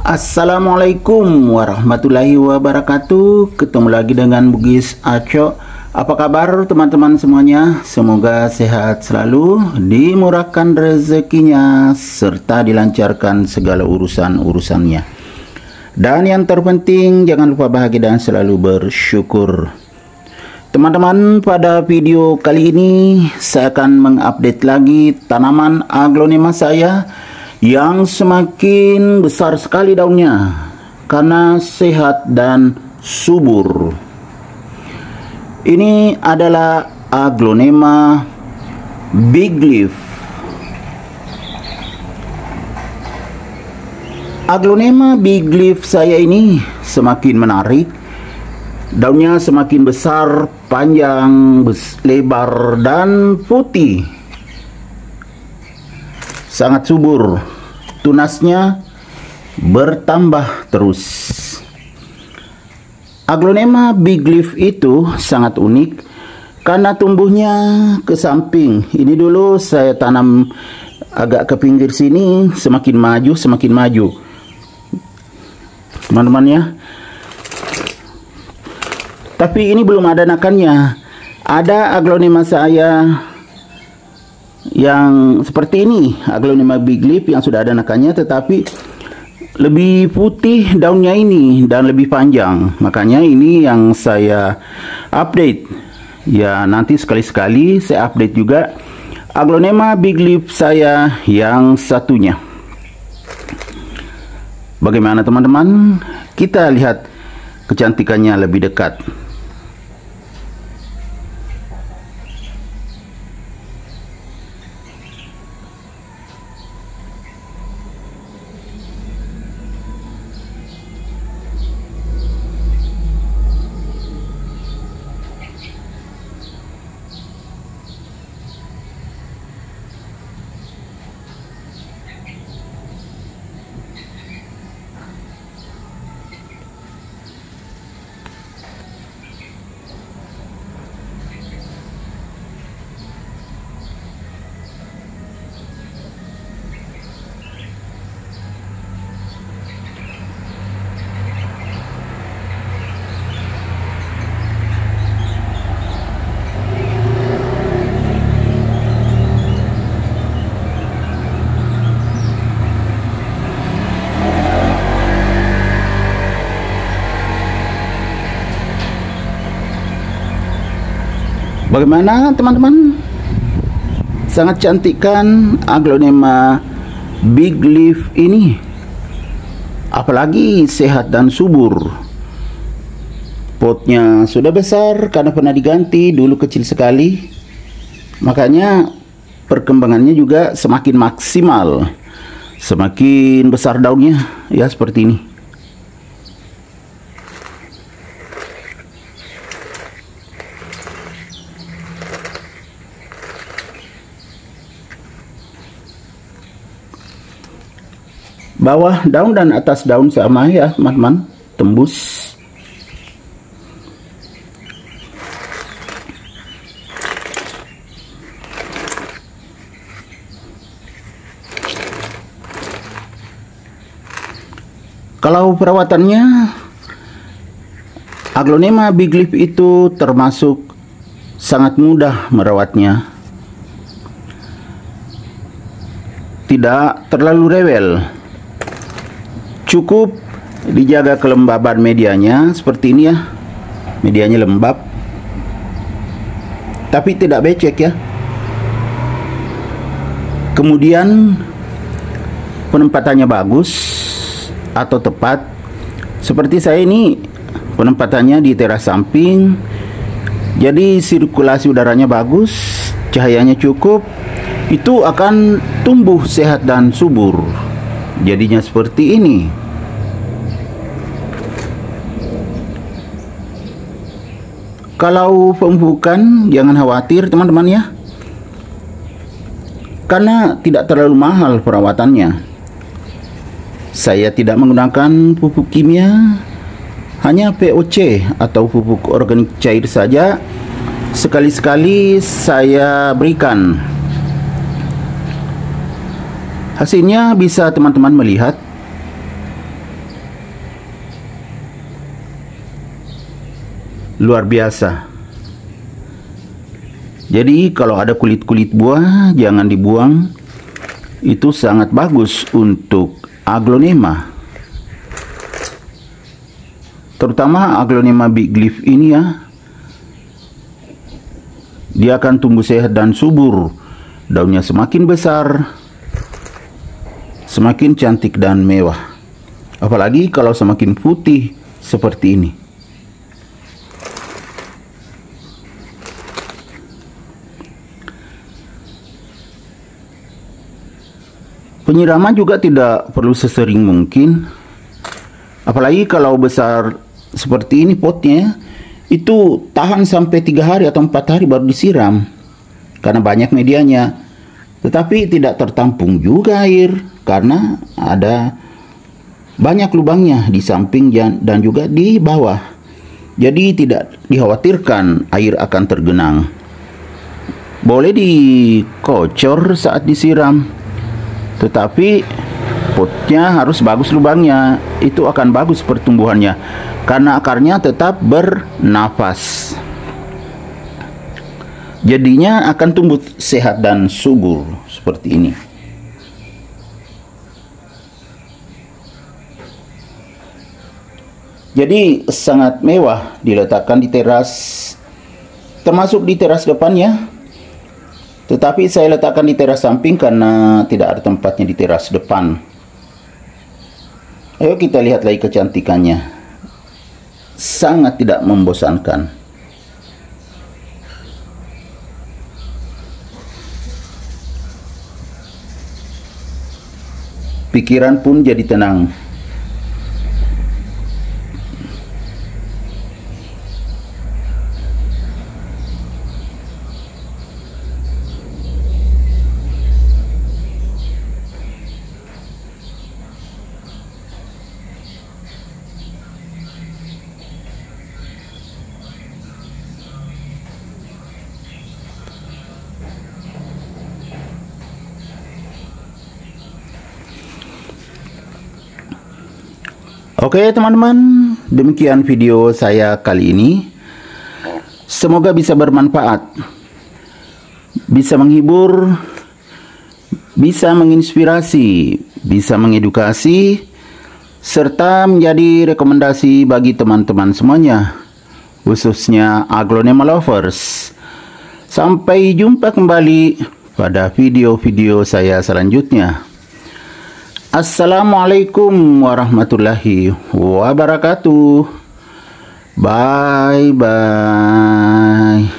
Assalamualaikum warahmatullahi wabarakatuh. Ketemu lagi dengan Bugis Aco. Apa kabar teman-teman semuanya? Semoga sehat selalu, dimurahkan rezekinya, serta dilancarkan segala urusan-urusannya. Dan yang terpenting, jangan lupa bahagia dan selalu bersyukur. Teman-teman, pada video kali ini saya akan mengupdate lagi tanaman aglonema saya yang semakin besar sekali daunnya karena sehat dan subur. Ini adalah aglonema big leaf. Aglonema big leaf saya ini semakin menarik. Daunnya semakin besar, panjang, lebar, dan putih. Sangat subur, tunasnya bertambah terus. Aglonema big leaf itu sangat unik karena tumbuhnya ke samping. Ini dulu saya tanam agak ke pinggir sini, semakin maju, teman-teman ya. Tapi ini belum ada anakannya. Ada aglonema saya yang seperti ini, aglonema big leaf yang sudah ada anakannya, tetapi lebih putih daunnya ini dan lebih panjang. Makanya ini yang saya update. Ya, nanti sekali-sekali saya update juga aglonema big leaf saya yang satunya. Bagaimana teman-teman? Kita lihat kecantikannya lebih dekat. Bagaimana teman-teman? Sangat cantik kan aglonema big leaf ini? Apalagi sehat dan subur. Potnya sudah besar karena pernah diganti, dulu kecil sekali. Makanya perkembangannya juga semakin maksimal. Semakin besar daunnya ya, seperti ini. Bawah daun dan atas daun sama ya teman-teman, tembus. Kalau perawatannya, aglonema big leaf itu termasuk sangat mudah merawatnya. Tidak terlalu rewel. Cukup dijaga kelembaban medianya seperti ini ya. Medianya lembab, tapi tidak becek ya. Kemudian penempatannya bagus atau tepat. Seperti saya ini, penempatannya di teras samping. Jadi sirkulasi udaranya bagus, cahayanya cukup. Itu akan tumbuh sehat dan subur. Jadinya seperti ini. Kalau pemupukan jangan khawatir teman-teman ya, karena tidak terlalu mahal perawatannya. Saya tidak menggunakan pupuk kimia, hanya POC atau pupuk organik cair saja. Sekali-sekali saya berikan. Hasilnya bisa teman-teman melihat. luar biasa. Jadi kalau ada kulit-kulit buah jangan dibuang. Itu sangat bagus untuk aglonema. Terutama aglonema big leaf ini ya. Dia akan tumbuh sehat dan subur. Daunnya semakin besar, semakin cantik dan mewah. Apalagi kalau semakin putih seperti ini. Penyiraman juga tidak perlu sesering mungkin. Apalagi kalau besar seperti ini potnya, itu tahan sampai 3 hari atau 4 hari baru disiram. Karena banyak medianya. Tetapi tidak tertampung juga air karena ada banyak lubangnya di samping dan juga di bawah. Jadi tidak dikhawatirkan air akan tergenang. Boleh dikocor saat disiram, tetapi potnya harus bagus lubangnya. Itu akan bagus pertumbuhannya karena akarnya tetap bernafas. Jadinya akan tumbuh sehat dan subur seperti ini. Jadi sangat mewah diletakkan di teras, termasuk di teras depannya. Tetapi saya letakkan di teras samping karena tidak ada tempatnya di teras depan. Ayo kita lihat lagi kecantikannya. Sangat tidak membosankan. Pikiran pun jadi tenang. Oke teman-teman, demikian video saya kali ini. Semoga bisa bermanfaat, bisa menghibur, bisa menginspirasi, bisa mengedukasi, serta menjadi rekomendasi bagi teman-teman semuanya, khususnya aglonema lovers. Sampai jumpa kembali pada video-video saya selanjutnya. Assalamualaikum warahmatullahi wabarakatuh. Bye bye.